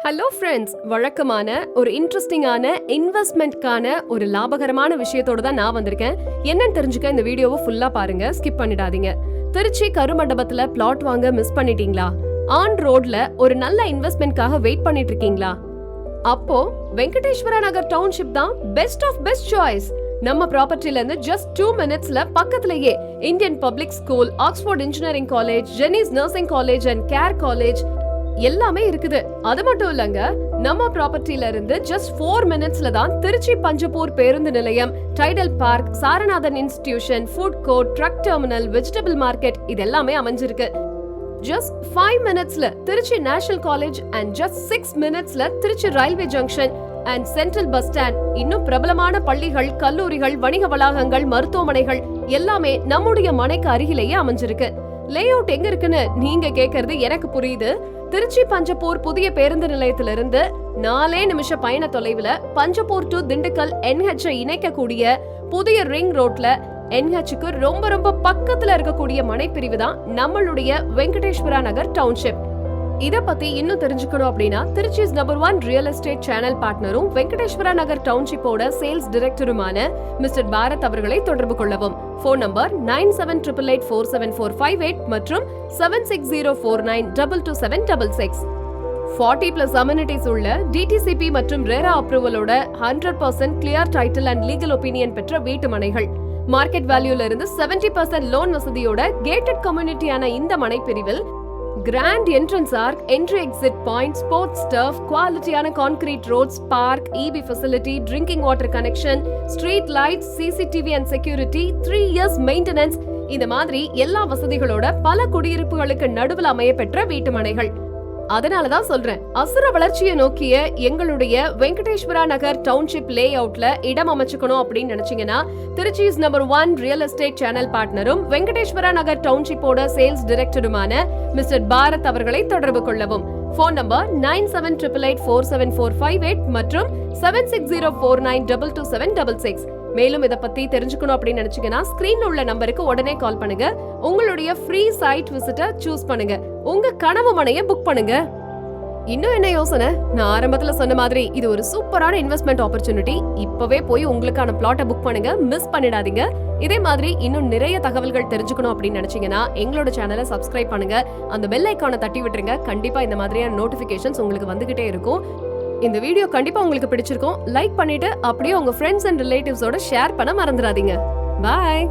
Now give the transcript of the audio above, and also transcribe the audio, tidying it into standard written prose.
Hello friends, வழக்கமான ஒரு இன்ட்ரெஸ்டிங்கான இன்வெஸ்ட்மெண்ட்கான ஒரு லாபகரமான விஷயத்தோட தான் நான் வந்திருக்கேன். என்னன்னு தெரிஞ்சுக்க இந்த வீடியோவை ஃபுல்லா பாருங்க, ஸ்கிப் பண்ணிடாதீங்க. திருச்சி கருமண்டபத்துல பிளாட் வாங்க மிஸ் பண்ணிட்டீங்களா? ஆன் ரோட்ல ஒரு நல்ல இன்வெஸ்ட்மெண்ட்காக வெயிட் பண்ணிட்டு இருக்கீங்களா? அப்போ வெங்கடேஸ்வரா நகர் டவுன்ஷிப் தான் பெஸ்ட் ஆஃப் பெஸ்ட் சாய்ஸ். நம்ம ப்ராப்பர்ட்டில இருந்து ஜஸ்ட் 2 minutesல பக்கத்துலயே Indian public school, Oxford engineering college, ஜெனிஸ் nursing college and care college எல்லாமே இருக்குது. அது மட்டும் இல்லங்க, நம்ம ப்ராப்பர்ட்டில இருந்து ஜஸ்ட் 4 minutesல தான் திருச்சி பஞ்சப்பூர் பேருந்து நிலையம், Tidel park, Saranathan institution, food court, truck terminal, vegetable market இது எல்லாமே அமைஞ்சிருக்கு. ஜஸ்ட் 5 minutesல Trichy national college and just 6 minutesல Trichy railway junction and central bus stand. இன்னும் பிரபலமான பள்ளிகள், கல்லூரிகள், வணிக வளாகங்கள், மருத்துவமனைகள் எல்லாமே நம்முடைய மனைக்கு அருகிலேயே அமைஞ்சிருக்கு. லேஅவுட் எங்க இருக்குன்னு நீங்க கேக்குறது எனக்கு புரியுது. திருச்சி பஞ்சப்பூர் புதிய பேருந்து நிலையத்திலிருந்து 4 நிமிஷ பயண தொலைவுல பஞ்சப்பூர் டு திண்டுக்கல் NH இணைக்கக்கூடிய புதிய ரிங் ரோட்ல NHக்கு ரொம்ப ரொம்ப பக்கத்துல இருக்கக்கூடிய மனைப்பிரிவு தான் நம்மளுடைய வெங்கடேஸ்வரா நகர் டவுன்ஷிப். இத பத்தி இன்னும் தெரிஞ்சுக்கணும் அப்படின்னா Trichy's number 1 real estate channel பார்ட்னரும் வெங்கடேஸ்வரா நகர் டவுன்ஷிப்போட சேல்ஸ் டைரக்டருமான மிஸ்டர் பாரத் அவர்களை தொடர்பு கொள்ளவும். போன் நம்பர் 9788847458 மற்றும் 7604922766. 40+ அமெனிட்டிஸ் உள்ள DTCP மற்றும் RERA அப்ரூவலோட 100% clear title and legal opinion பெற்ற வீட்டு மனைகள். மார்க்கெட் வேல்யூல இருந்து 70% லோன் வசதியோட கேட்டட் கம்யூனிட்டியான இந்த மனைப்பிரிவில் grand entrance arch, entry exit point, sports turf, குவாலிட்டியான concrete roads, park, EB facility, drinking water connection, street lights, CCTV and security, 3 years maintenance, இந்த மாதிரி எல்லா வசதிகளோட பல குடியிருப்புகளுக்கு நடுவில் அமைய பெற்ற வீட்டு மனைகள். அதனாலதான் சொல்றேன், அசுர வளர்ச்சியை நோக்கிய எங்களுடைய வெங்கடேஸ்வரா நகர் டவுன்ஷிப் லே அவுட்ல இடம் அமைச்சுக்கணும் அப்படின்னு நினைச்சீங்கன்னா Trichy's number 1 real estate channel பார்ட்னரும் வெங்கடேஸ்வரா நகர் டவுன்ஷிப்போட சேல்ஸ் டைரக்டருமான மிஸ்டர் பாரத் அவர்களை தொடர்பு கொள்ளவும். போன் நம்பர் 9788474458 மற்றும் 7604922766. மேலும் இத பத்தி தெரிஞ்சுக்கணும் அப்படின்னு நினைச்சீங்கன்னா ஸ்கிரீன்ல உள்ள நம்பருக்கு உடனே கால் பண்ணுங்க. உங்களுடைய ஃப்ரீ சைட் விசிட்ட சூஸ் பண்ணுங்க. உங்க கனவு மனையை புக் பண்ணுங்க. இன்னும் என்ன யோசனை? நான் ஆரம்பத்துல சொன்ன மாதிரி இது ஒரு சூப்பரான இன்வெஸ்ட்மெண்ட் ஆப்பர்ச்சுனிட்டி. இப்பவே போய் உங்களுக்கான பிளாட்டை புக் பண்ணுங்க, மிஸ் பண்ணிடாதீங்க. இதே மாதிரி இன்னும் நிறைய தகவல்கள் தெரிஞ்சுக்கணும் அப்படின்னு நினைச்சீங்கன்னா எங்களோட சேனலை சப்ஸ்கிரைப் பண்ணுங்க. அந்த பெல் ஐகானை தட்டி விட்டுருங்க. கண்டிப்பா இந்த மாதிரியான நோட்டிபிகேஷன்ஸ் உங்களுக்கு வந்துகிட்டே இருக்கும். இந்த வீடியோ கண்டிப்பா உங்களுக்கு பிடிச்சிருக்கும். லைக் பண்ணிட்டு அப்படியே உங்க ஃப்ரெண்ட்ஸ் அண்ட் ரிலேட்டிவ்ஸோட ஷேர் பண்ண மறந்துடாதீங்க. பாய்.